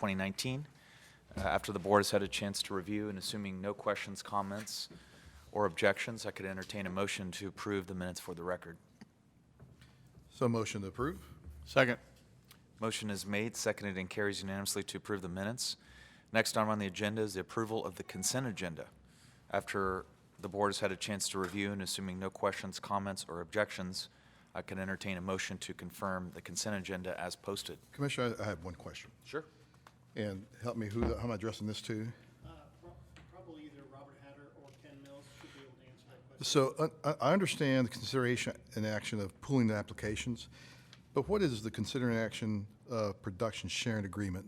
2019. After the board has had a chance to review and assuming no questions, comments, or objections, I could entertain a motion to approve the minutes for the record. So motion to approve? Second. Motion is made, seconded, and carries unanimously to approve the minutes. Next item on the agenda is the approval of the consent agenda. After the board has had a chance to review and assuming no questions, comments, or objections, I can entertain a motion to confirm the consent agenda as posted. Commissioner, I have one question. Sure. And help me, who am I addressing this to? Probably either Robert Hatter or Ken Mills should be able to answer that question. So I understand the consideration and action of pooling the applications, but what is the considering action of production sharing agreement?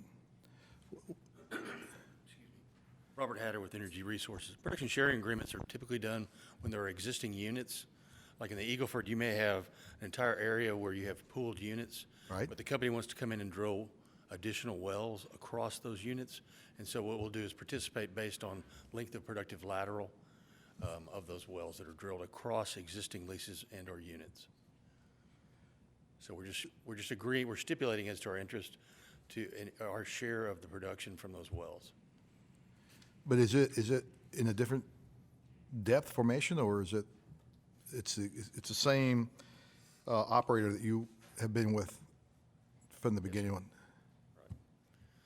Robert Hatter with Energy Resources. Production sharing agreements are typically done when there are existing units. Like in the Eagle Ford, you may have an entire area where you have pooled units. Right. But the company wants to come in and drill additional wells across those units. And so what we'll do is participate based on length of productive lateral of those wells that are drilled across existing leases and or units. So we're just agreeing, we're stipulating as to our interest to our share of the production from those wells. But is it in a different depth formation, or is it's the same operator that you have been with from the beginning on?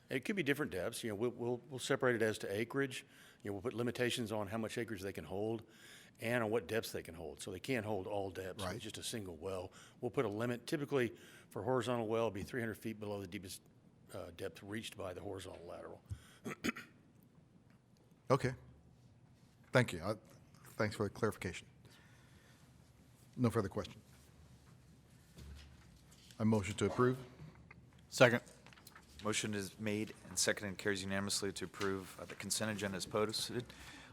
It could be different depths. You know, we'll separate it as to acreage. You know, we'll put limitations on how much acreage they can hold and on what depths they can hold. So they can't hold all depths Right. with just a single well. We'll put a limit. Typically, for horizontal well, it'll be 300 feet below the deepest depth reached by the horizontal lateral. Okay. Thank you. Thanks for the clarification. No further question. I motion to approve. Second. Motion is made and seconded and carries unanimously to approve the consent agenda as posted.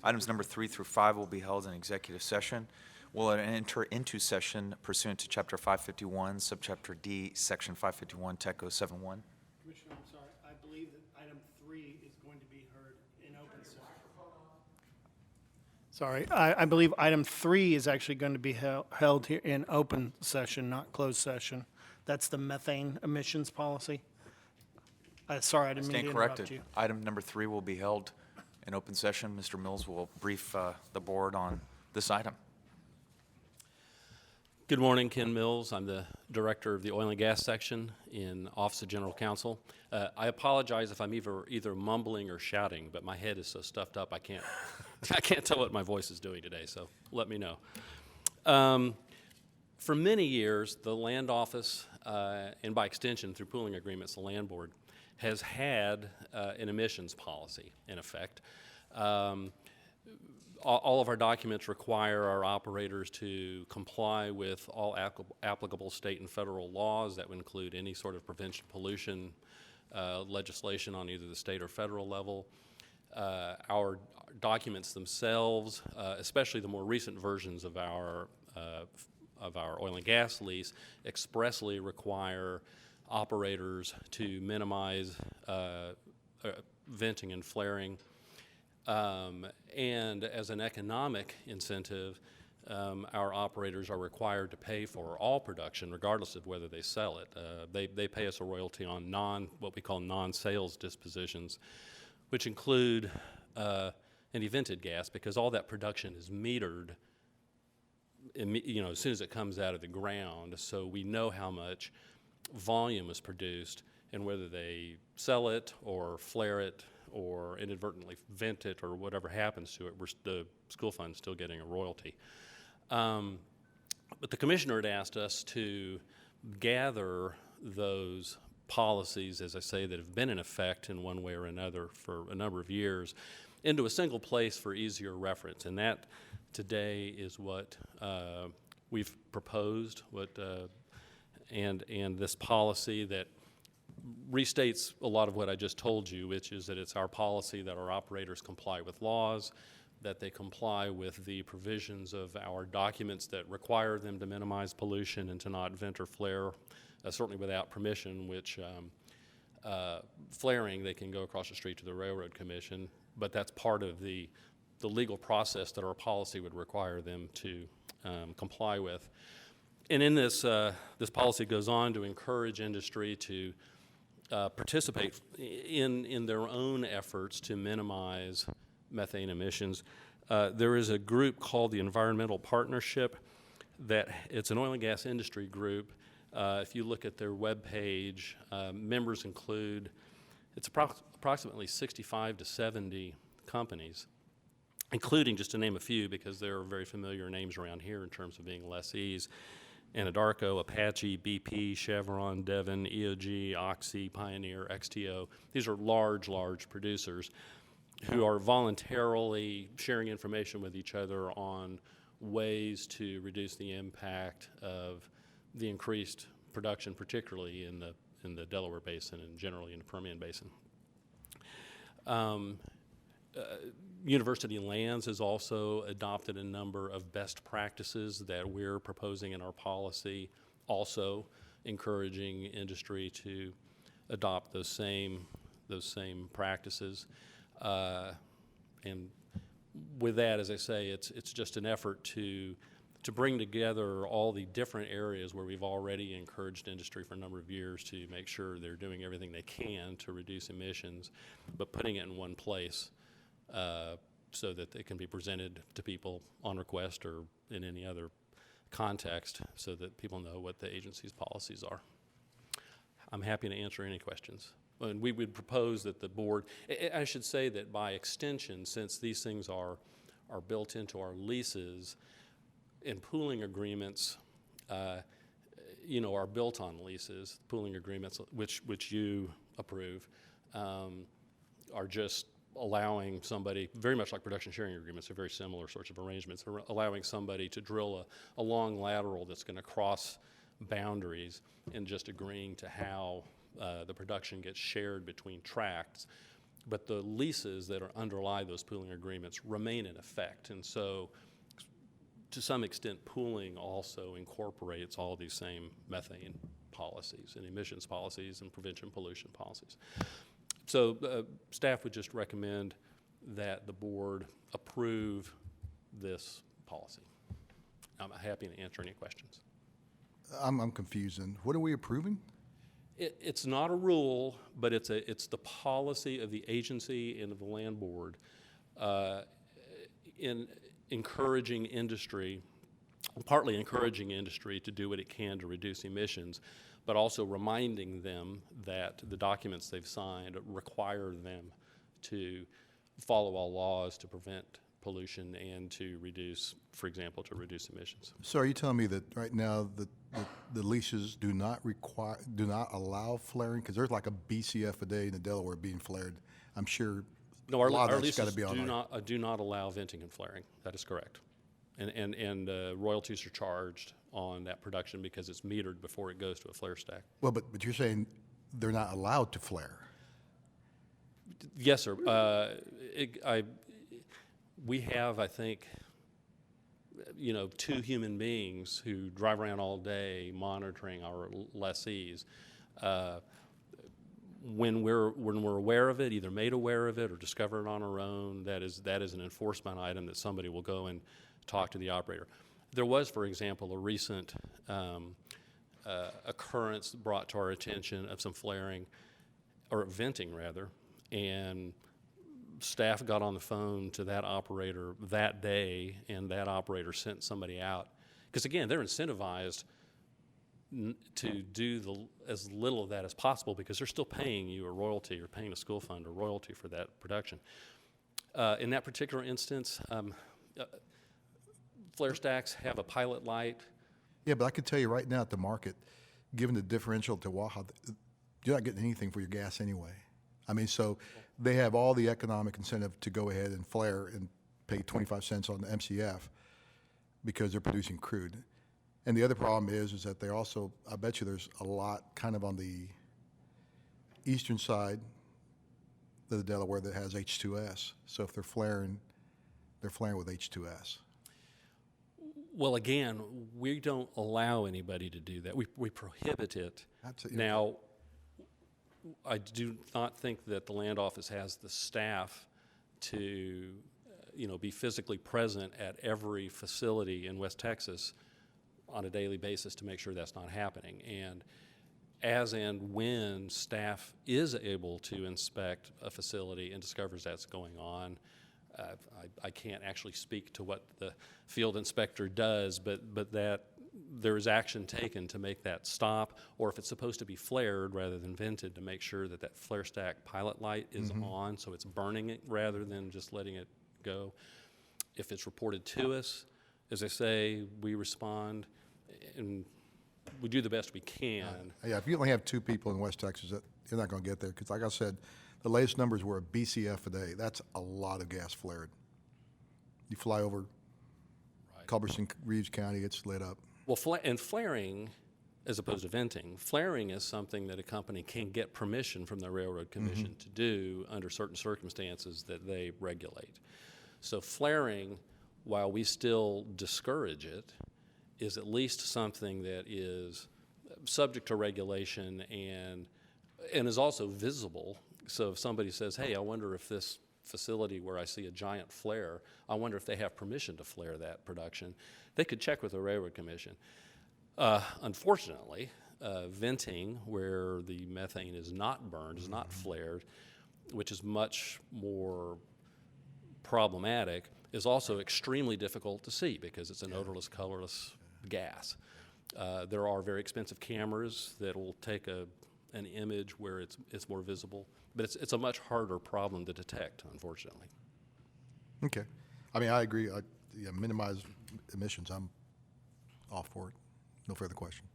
Items number 3 through 5 will be held in executive session. We'll enter into session pursuant to Chapter 551, Subchapter D, Section 551, TECO 71. Commissioner, I'm sorry, I believe that item 3 is going to be heard in open session. Sorry, I believe item 3 is actually going to be held here in open session, not closed session. That's the methane emissions policy. Sorry, I didn't mean to Stand interrupt corrected. you. Item number 3 will be held in open session. Mr. Mills will brief the board on this item. Good morning, Ken Mills. I'm the director of the oil and gas section in Office of General Counsel. I apologize if I'm either mumbling or shouting, but my head is so stuffed up I can't tell what my voice is doing today, so let me know. For many years, the Land Office, and by extension through pooling agreements, the Land Board, has had an emissions policy in effect. All of our documents require our operators to comply with all applicable state and federal laws. That would include any sort of prevention pollution legislation on either the state or federal level. Our documents themselves, especially the more recent versions of our oil and gas lease, expressly require operators to minimize venting and flaring. And as an economic incentive, our operators are required to pay for all production, regardless of whether they sell it. They pay us a royalty on what we call non-sales dispositions, which include any vented gas, because all that production is metered, as soon as it comes out of the ground. So we know how much volume is produced, and whether they sell it or flare it or inadvertently vent it or whatever happens to it, the school fund's still getting a royalty. But the commissioner had asked us to gather those policies, as I say, that have been in effect in one way or another for a number of years, into a single place for easier reference. And that today is what we've proposed, and this policy that restates a lot of what I just told you, which is that it's our policy that our operators comply with laws, that they comply with the provisions of our documents that require them to minimize pollution and to not vent or flare, certainly without permission, which flaring, they can go across the street to the Railroad Commission, but that's part of the legal process that our policy would require them to comply with. And in this, this policy goes on to encourage industry to participate in their own efforts to minimize methane emissions. There is a group called the Environmental Partnership that it's an oil and gas industry group. If you look at their webpage, members include, it's approximately 65 to 70 companies, including, just to name a few, because there are very familiar names around here in terms of being lessees: Anadarko, Apache, BP, Chevron, Devon, EOG, Oxy, Pioneer, XTO. These are large producers who are voluntarily sharing information with each other on ways to reduce the impact of the increased production, particularly in the Delaware Basin and generally in the Permian Basin. University Lands has also adopted a number of best practices that we're proposing in our policy, also encouraging industry to adopt those same practices. And with that, as I say, it's just an effort to bring together all the different areas where we've already encouraged industry for a number of years to make sure they're doing everything they can to reduce emissions, but putting it in one place so that they can be presented to people on request or in any other context so that people know what the agency's policies are. I'm happy to answer any questions. And we would propose that the board, I should say that by extension, since these things are built into our leases, and pooling agreements, are built on leases. Pooling agreements, which you approve, are just allowing somebody, very much like production sharing agreements, are very similar sorts of arrangements, allowing somebody to drill a long lateral that's going to cross boundaries and just agreeing to how the production gets shared between tracts. But the leases that underlie those pooling agreements remain in effect. And so, to some extent, pooling also incorporates all these same methane policies and emissions policies and prevention pollution policies. So staff would just recommend that the board approve this policy. I'm happy to answer any questions. I'm confused. And what are we approving? It's not a rule, but it's the policy of the agency and of the land board in encouraging industry, partly encouraging industry to do what it can to reduce emissions, but also reminding them that the documents they've signed require them to follow all laws to prevent pollution and to reduce, for example, to reduce emissions. So are you telling me that right now the leases do not allow flaring? Because there's like a BCF a day in the Delaware being flared. I'm sure No, a our lot of that's leases got to be on do not allow venting and flaring. That is correct. And royalties are charged on that production because it's metered before it goes to a flare stack. Well, but you're saying they're not allowed to flare. Yes, sir. We have, I think, two human beings who drive around all day monitoring our lessees. When we're aware of it, either made aware of it or discovered on our own, that is an enforcement item that somebody will go and talk to the operator. There was, for example, a recent occurrence brought to our attention of some flaring, or venting rather, and staff got on the phone to that operator that day, and that operator sent somebody out. Because again, they're incentivized to do as little of that as possible because they're still paying you a royalty or paying a school fund or royalty for that production. In that particular instance, flare stacks have a pilot light. Yeah, but I could tell you right now at the market, given the differential to Waha, you're not getting anything for your gas anyway. I mean, so they have all the economic incentive to go ahead and flare and pay 25 cents on the MCF because they're producing crude. And the other problem is that they also, I bet you there's a lot kind of on the eastern side of the Delaware that has H2S. So if they're flaring with H2S. Well, again, we don't allow anybody to do that. We prohibit it. Now, I do not think that the land office has the staff to, be physically present at every facility in West Texas on a daily basis to make sure that's not happening. And as and when staff is able to inspect a facility and discovers that's going on, I can't actually speak to what the field inspector does, but that there is action taken to make that stop, or if it's supposed to be flared rather than vented, to make sure that that flare stack pilot light is on, so it's burning it rather than just letting it go. If it's reported to us, as I say, we respond, and we do the best we can. Yeah, if you only have 2 people in West Texas, you're not going to get there, because like I said, the latest numbers were a BCF a day. That's a lot of gas flared. You fly over Culberson, Reeves County, it's lit up. Well, and flaring, as opposed to venting, flaring is something that a company can get permission from the Railroad Commission to do under certain circumstances that they regulate. So flaring, while we still discourage it, is at least something that is subject to regulation and is also visible. So if somebody says, hey, I wonder if this facility where I see a giant flare, I wonder if they have permission to flare that production, they could check with the Railroad Commission. Unfortunately, venting, where the methane is not burned, is not flared, which is much more problematic, is also extremely difficult to see because it's an odorless, colorless gas. There are very expensive cameras that will take an image where it's more visible, but it's a much harder problem to detect, unfortunately. Okay. I mean, I agree. Minimize emissions. I'm all for it. No further question.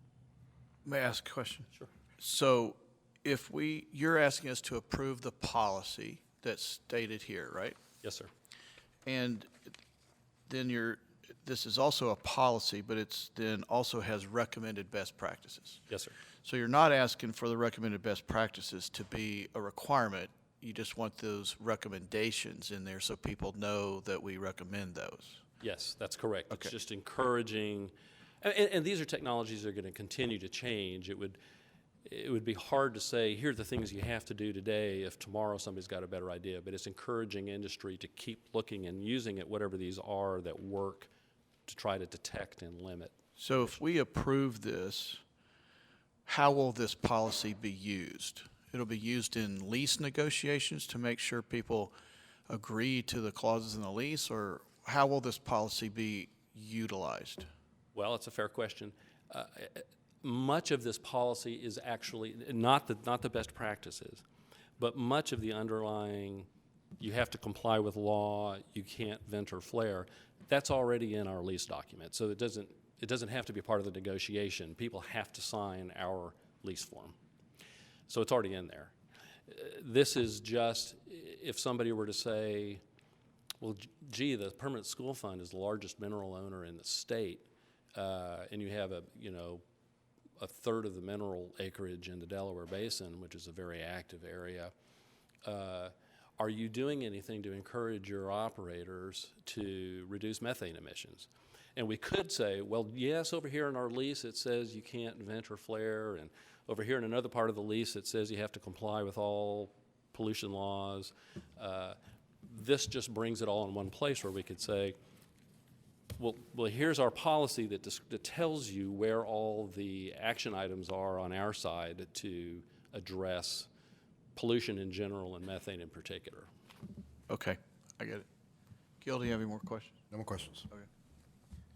May I ask a question? Sure. So if you're asking us to approve the policy that's stated here, right? Yes, sir. And then this is also a policy, but it's then also has recommended best practices. Yes, sir. So you're not asking for the recommended best practices to be a requirement. You just want those recommendations in there so people know that we recommend those. Yes, that's correct. Okay. It's just encouraging, and these are technologies that are going to continue to change. It would be hard to say, here are the things you have to do today if tomorrow somebody's got a better idea, but it's encouraging industry to keep looking and using it, whatever these are that work, to try to detect and limit. So if we approve this, how will this policy be used? It'll be used in lease negotiations to make sure people agree to the clauses in the lease, or how will this policy be utilized? Well, it's a fair question. Much of this policy is actually not the best practices, but much of the underlying, you have to comply with law, you can't vent or flare, that's already in our lease document. So it doesn't have to be part of the negotiation. People have to sign our lease form. So it's already in there. This is just, if somebody were to say, well, gee, the Permanent School Fund is the largest mineral owner in the state, and you have a third of the mineral acreage in the Delaware Basin, which is a very active area. Are you doing anything to encourage your operators to reduce methane emissions? And we could say, well, yes, over here in our lease it says you can't vent or flare, and over here in another part of the lease it says you have to comply with all pollution laws. This just brings it all in one place where we could say, well, here's our policy that tells you where all the action items are on our side to address pollution in general and methane in particular. Okay, I get it. Gil, do you have any more questions? No more questions. Okay.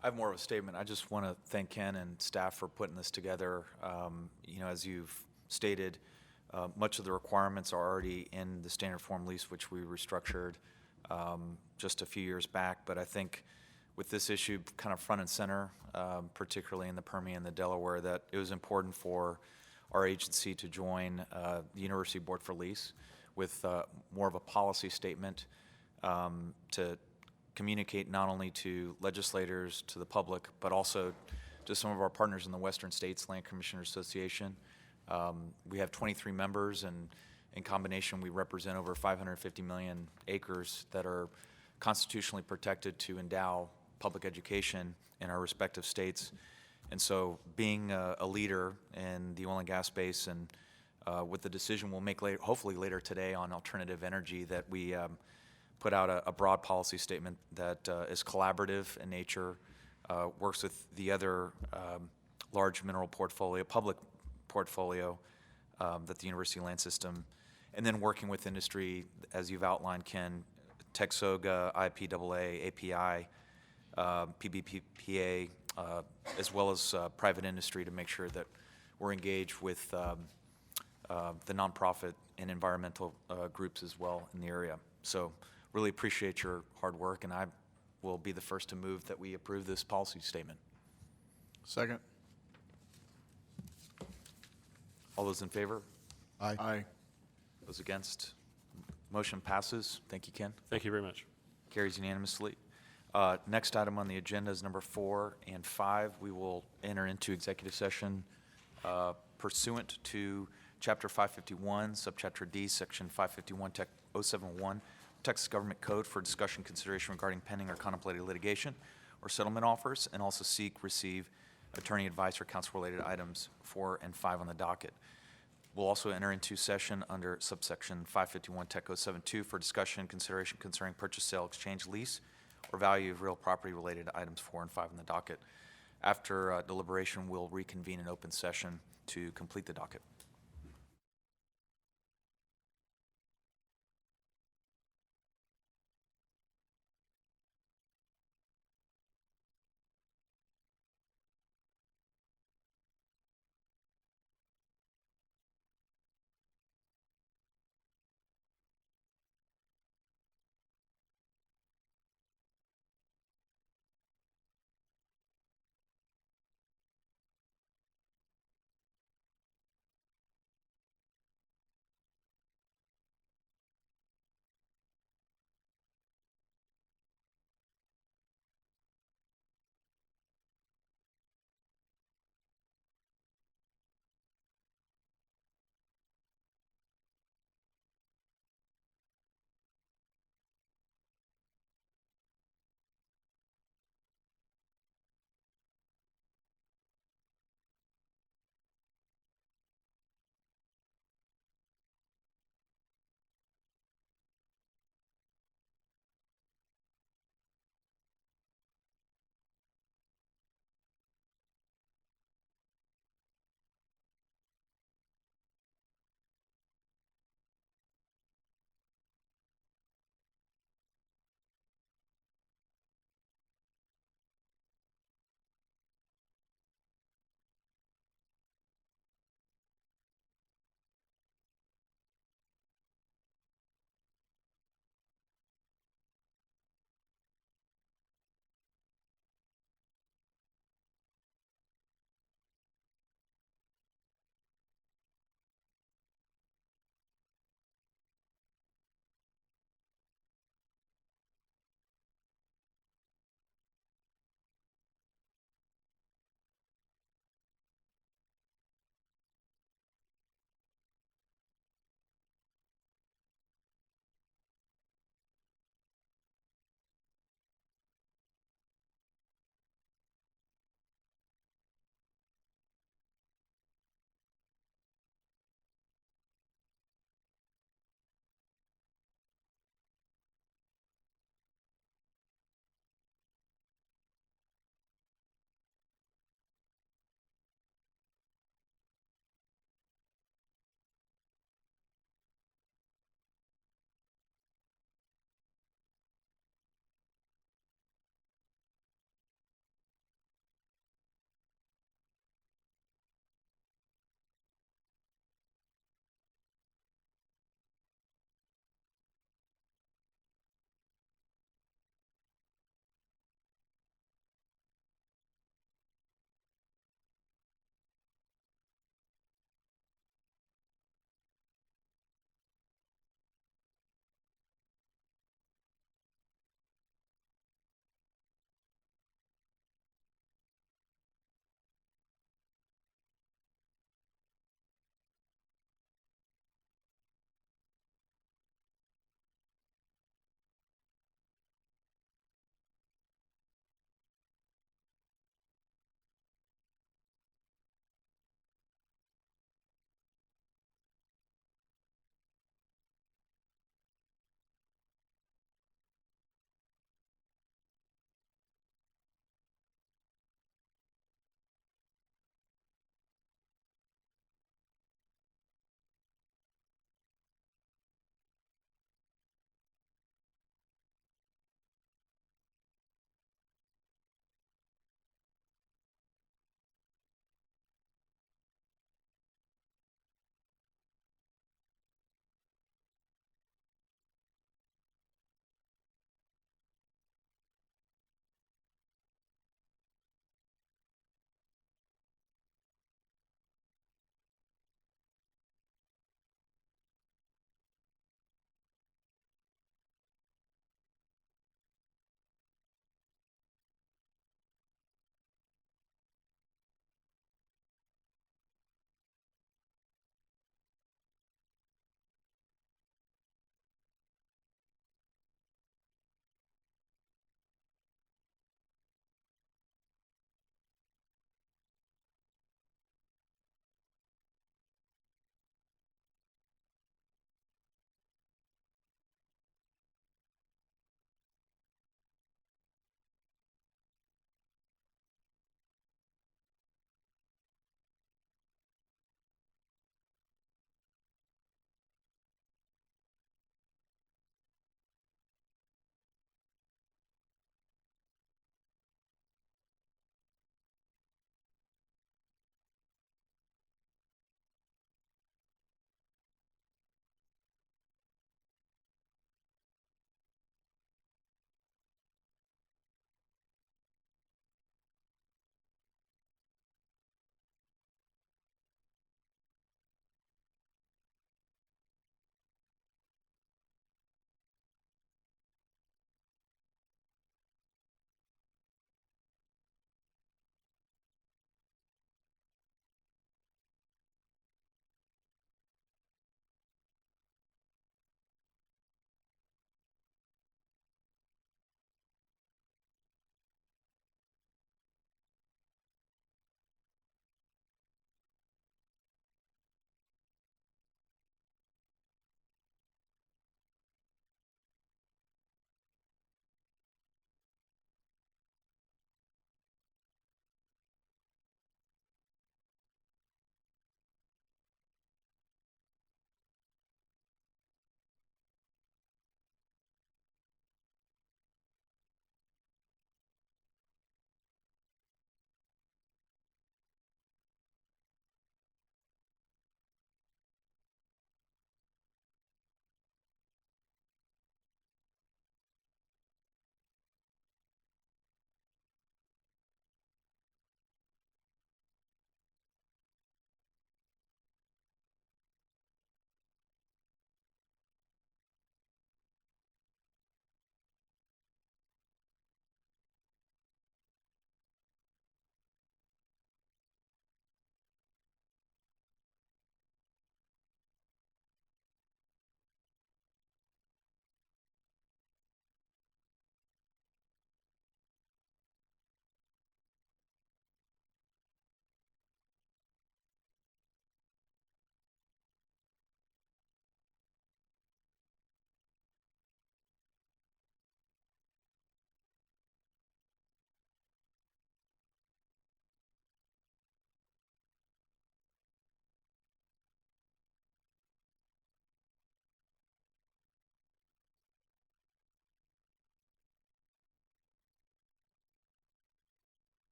I have more of a statement. I just want to thank Ken and staff for putting this together. As you've stated, much of the requirements are already in the standard form lease, which we restructured just a few years back. But I think with this issue kind of front and center, particularly in the Permian and the Delaware, that it was important for our agency to join the University Board for Lease with more of a policy statement to communicate not only to legislators, to the public, but also to some of our partners in the Western States Land Commissioners Association. We have 23 members, and in combination we represent over 550 million acres that are constitutionally protected to endow public education in our respective states. And so being a leader in the oil and gas space, and with the decision we'll make hopefully later today on alternative energy, that we put out a broad policy statement that is collaborative in nature, works with the other large mineral portfolio, public portfolio that the University Land System, and then working with industry, as you've outlined, Ken, Texoga, IPAA, API, PBPA, as well as private industry to make sure that we're engaged with the nonprofit and environmental groups as well in the area. So really appreciate your hard work, and I will be the first to move that we approve this policy statement. Second? All those in favor? Aye. Aye. Those against? Motion passes. Thank you, Ken. Thank you very much. Carries unanimously. Next item on the agenda is number 4 and 5. We will enter into executive session pursuant to Chapter 551, Subchapter D, Section 551, Tech 071, Texas Government Code for discussion consideration regarding pending or contemplated litigation or settlement offers, and also seek, receive attorney advice or counsel-related items 4 and 5 on the docket. We'll also enter into session under subsection 551 Tech 072 for discussion consideration concerning purchase, sale, exchange, lease, or value of real property related to items 4 and 5 on the docket. After deliberation, we'll reconvene in open session to complete the docket.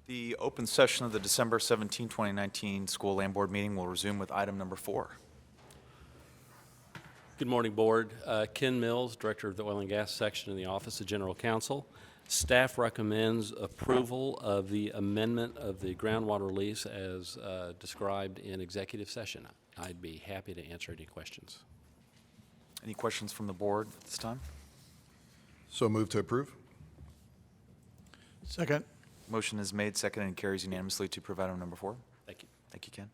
The open session of the December 17, 2019 School Land Board meeting will resume with item number 4. Good morning, Board. Ken Mills, Director of the Oil and Gas Section in the Office of General Counsel. Staff recommends approval of the amendment of the groundwater lease as described in executive session. I'd be happy to answer any questions. Any questions from the board at this time? So move to approve? Second. Motion is made, seconded, and carries unanimously to approve item number 4. Thank you. Thank you, Ken.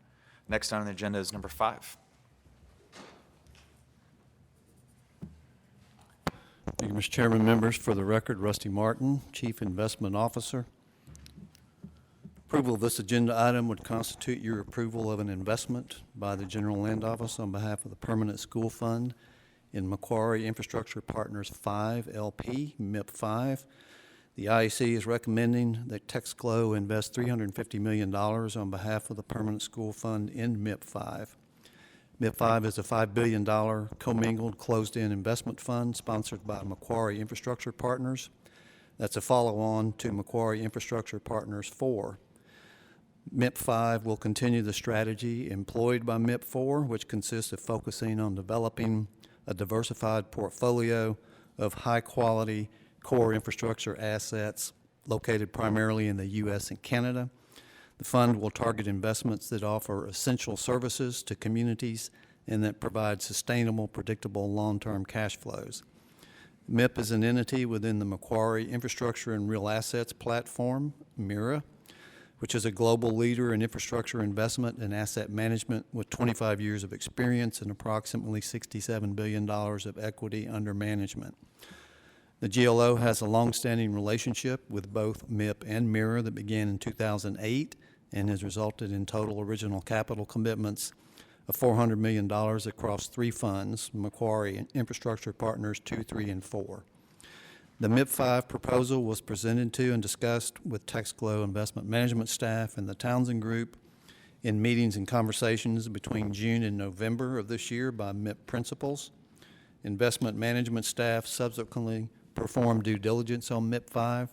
Next on the agenda is number 5. Thank you, Mr. Chairman. Members, for the record, Rusty Martin, Chief Investment Officer. Approval of this agenda item would constitute your approval of an investment by the General Land Office on behalf of the Permanent School Fund in Macquarie Infrastructure Partners 5 LP, MIP 5. The IEC is recommending that TexGlow invest $350 million on behalf of the Permanent School Fund in MIP 5. MIP 5 is a $5 billion commingled closed-end investment fund sponsored by Macquarie Infrastructure Partners. That's a follow-on to Macquarie Infrastructure Partners 4. MIP 5 will continue the strategy employed by MIP 4, which consists of focusing on developing a diversified portfolio of high-quality core infrastructure assets located primarily in the U.S. and Canada. The fund will target investments that offer essential services to communities and that provide sustainable, predictable, long-term cash flows. MIP is an entity within the Macquarie Infrastructure and Real Assets Platform, MIRA, which is a global leader in infrastructure investment and asset management with 25 years of experience and approximately $67 billion of equity under management. The GLO has a long-standing relationship with both MIP and MIRA that began in 2008 and has resulted in total original capital commitments of $400 million across 3 funds, Macquarie Infrastructure Partners 2, 3, and 4. The MIP 5 proposal was presented to and discussed with TexGlow Investment Management staff and the Townsend Group in meetings and conversations between June and November of this year by MIP principals. Investment management staff subsequently performed due diligence on MIP 5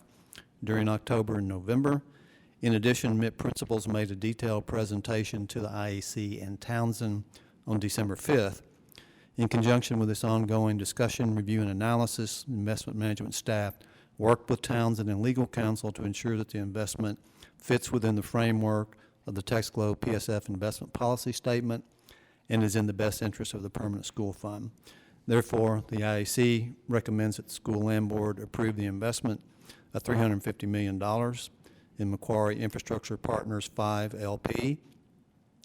during October and November. In addition, MIP principals made a detailed presentation to the IEC and Townsend on December 5th. In conjunction with this ongoing discussion, review, and analysis, investment management staff worked with Townsend and legal counsel to ensure that the investment fits within the framework of the TexGlow PSF investment policy statement and is in the best interest of the Permanent School Fund. Therefore, the IEC recommends that the School Land Board approve the investment of $350 million in Macquarie Infrastructure Partners 5 LP.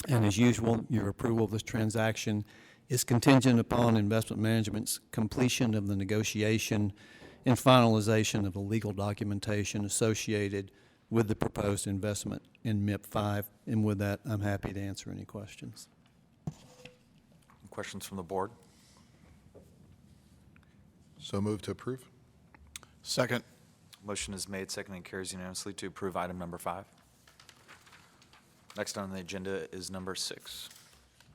And as usual, your approval of this transaction is contingent upon investment management's completion of the negotiation and finalization of the legal documentation associated with the proposed investment in MIP 5. And with that, I'm happy to answer any questions. Any questions from the board? So move to approve? Second. Motion is made, seconded, and carries unanimously to approve item number 5. Next on the agenda is number 6.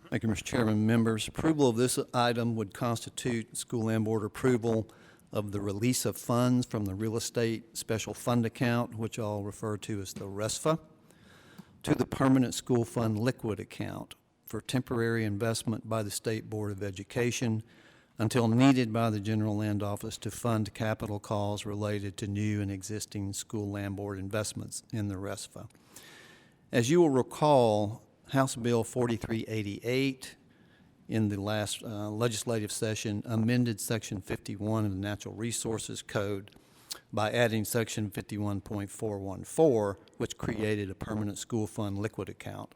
Thank you, Mr. Chairman. Members, approval of this item would constitute School Land Board approval of the release of funds from the Real Estate Special Fund account, which I'll refer to as the RESFA, to the Permanent School Fund liquid account for temporary investment by the State Board of Education until needed by the General Land Office to fund capital calls related to new and existing School Land Board investments in the RESFA. As you will recall, House Bill 4388 in the last legislative session amended Section 51 of the Natural Resources Code by adding Section 51.414, which created a Permanent School Fund liquid account.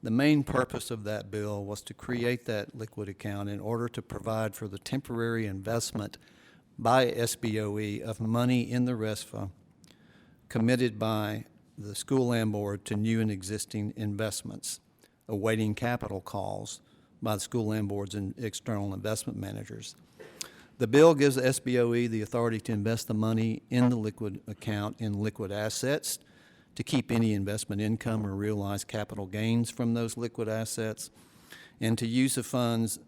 The main purpose of that bill was to create that liquid account in order to provide for the temporary investment by SBOE of money in the RESFA committed by the School Land Board to new and existing investments, awaiting capital calls by the School Land Boards and external investment managers. The bill gives the SBOE the authority to invest the money in the liquid account in liquid assets, to keep any investment income or realize capital gains from those liquid assets, and to use the funds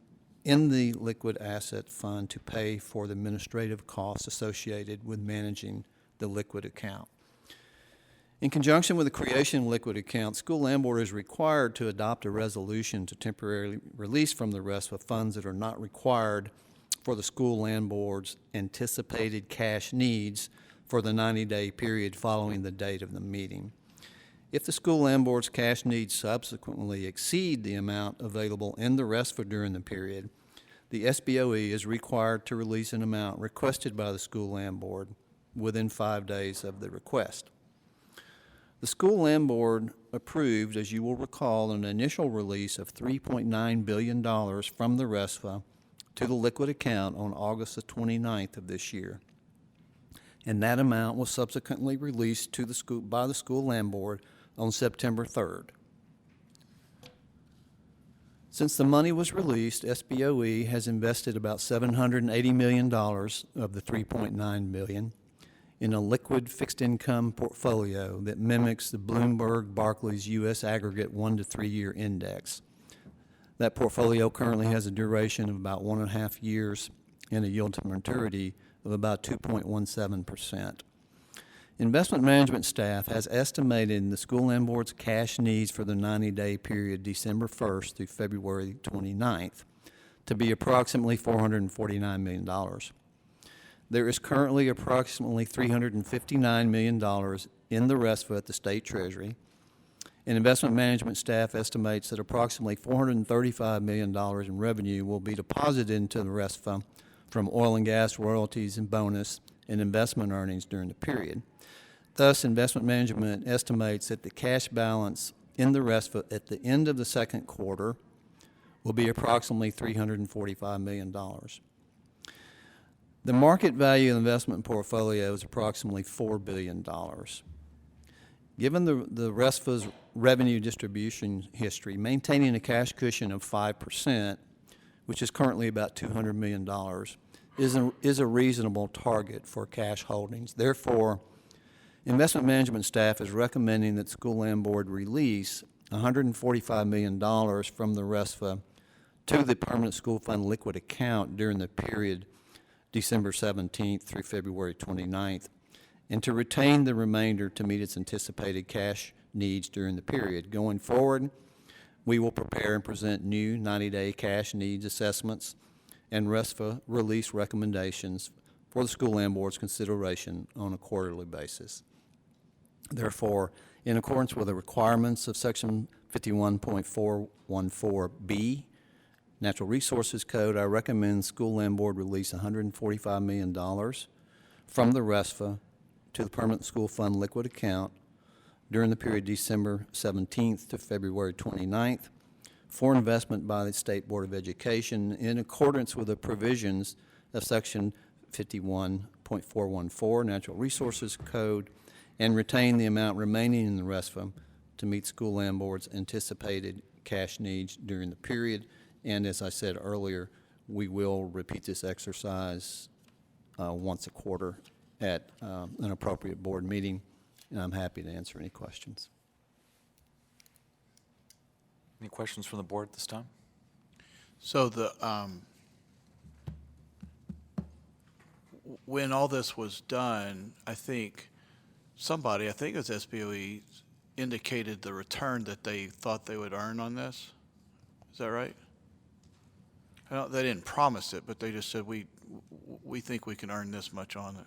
in the liquid asset fund to pay for the administrative costs associated with managing the liquid account. In conjunction with the creation of liquid account, school land board is required to adopt a resolution to temporarily release from the RESPA funds that are not required for the school land board's anticipated cash needs for the 90-day period following the date of the meeting. If the school land board's cash needs subsequently exceed the amount available in the RESPA during the period, the SBOE is required to release an amount requested by the school land board within 5 days of the request. The school land board approved, as you will recall, an initial release of $3.9 billion from the RESPA to the liquid account on August the 29th of this year. And that amount was subsequently released to the school by the school land board on September 3rd. Since the money was released, SBOE has invested about $780 million of the $3.9 billion in a liquid fixed income portfolio that mimics the Bloomberg Barclays U.S. Aggregate 1 to 3 year index. That portfolio currently has a duration of about 1.5 years and a yield to maturity of about 2.17%. Investment management staff has estimated the school land board's cash needs for the 90-day period December 1st through February 29th to be approximately $449 million. There is currently approximately $359 million in the RESPA at the state treasury, and investment management staff estimates that approximately $435 million in revenue will be deposited into the RESPA from oil and gas royalties and bonus and investment earnings during the period. Thus, investment management estimates that the cash balance in the RESPA at the end of the second quarter will be approximately $345 million. The market value of the investment portfolio is approximately $4 billion. Given the RESPA's revenue distribution history, maintaining a cash cushion of 5%, which is currently about $200 million, is a reasonable target for cash holdings. Therefore, investment management staff is recommending that school land board release $145 million from the RESPA to the permanent school fund liquid account during the period December 17th through February 29th, and to retain the remainder to meet its anticipated cash needs during the period. Going forward, we will prepare and present new 90-day cash needs assessments and RESPA release recommendations for the school land board's consideration on a quarterly basis. Therefore, in accordance with the requirements of Section 51.414B, Natural Resources Code, I recommend school land board release $145 million from the RESPA to the permanent school fund liquid account during the period December 17th to February 29th for investment by the State Board of Education in accordance with the provisions of Section 51.414 Natural Resources Code, and retain the amount remaining in the RESPA to meet school land board's anticipated cash needs during the period. And as I said earlier, we will repeat this exercise once a quarter at an appropriate board meeting, and I'm happy to answer any questions. Any questions from the board at this time? So when all this was done, I think it was SBOE, indicated the return that they thought they would earn on this. Is that right? They didn't promise it, but they just said, we think we can earn this much on it.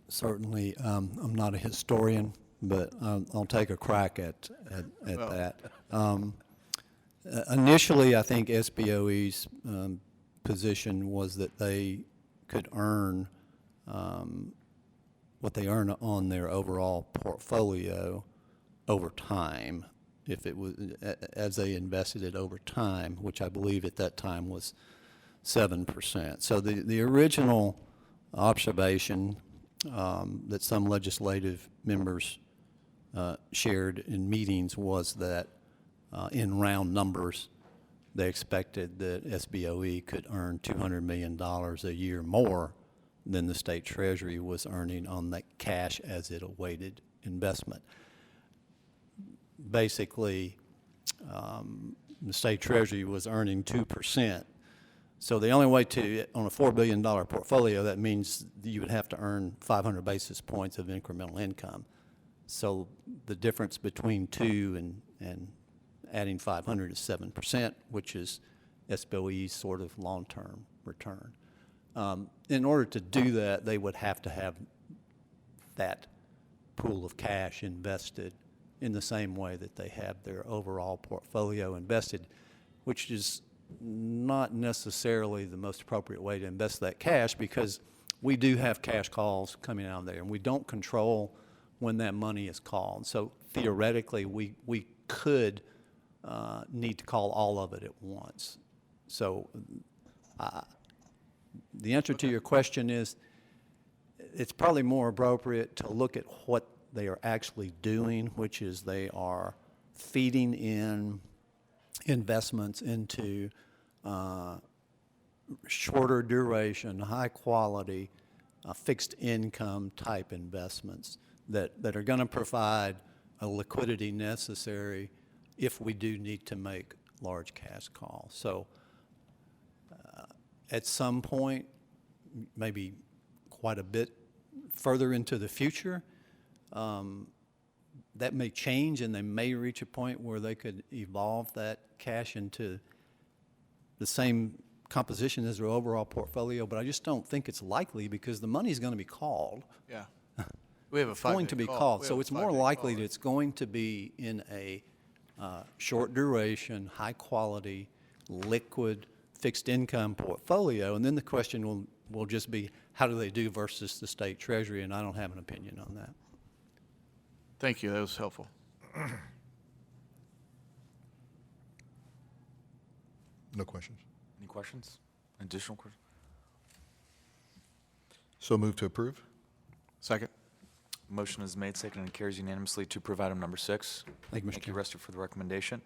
Certainly, I'm not a historian, but I'll take a crack at that. Initially, I think SBOE's position was that they could earn what they earn on their overall portfolio over time, if it was as they invested it over time, which I believe at that time was 7%. So the original observation that some legislative members shared in meetings was that in round numbers, they expected that SBOE could earn $200 million a year more than the state treasury was earning on that cash as it awaited investment. Basically, the state treasury was earning 2%, So the only way to, on a $4 billion portfolio, that means you would have to earn 500 basis points of incremental income. So the difference between 2 and adding 500 is 7%, which is SBOE's sort of long-term return. In order to do that, they would have to have that pool of cash invested in the same way that they have their overall portfolio invested, which is not necessarily the most appropriate way to invest that cash, because we do have cash calls coming out of there, and we don't control when that money is called. So theoretically, we could need to call all of it at once. So the answer to your question is, it's probably more appropriate to look at what they are actually doing, which is they are feeding in investments into shorter duration, high quality, fixed income type investments that are going to provide a liquidity necessary if we do need to make large cash calls. So at some point, maybe quite a bit further into the future, that may change, and they may reach a point where they could evolve that cash into the same composition as their overall portfolio, but I just don't think it's likely, because the money is going to be called. Yeah. We have a It's going 5-day to be call. called. We So have a it's more 5-day likely call, that it's going to be in a short duration, high quality, liquid, fixed income portfolio. And then the question will just be, how do they do versus the state treasury? And I don't have an opinion on that. Thank you, that was helpful. No questions. Any questions? Additional questions? So move to approve? Second. Motion is made, seconded, and carries unanimously to approve item number 6. Thank you, Mr. Thank you, Chair. Rusty, for the recommendation.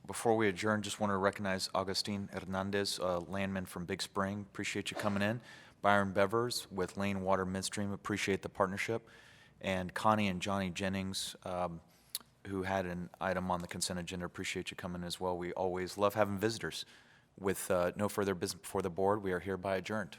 Before we adjourn, just want to recognize Augustine Hernandez, a landman from Big Spring. Appreciate you coming in. Byron Bevers with Lane Water Midstream. Appreciate the partnership. And Connie and Johnny Jennings, who had an item on the consent agenda. Appreciate you coming as well. We always love having visitors. With no further business before the board, we are hereby adjourned.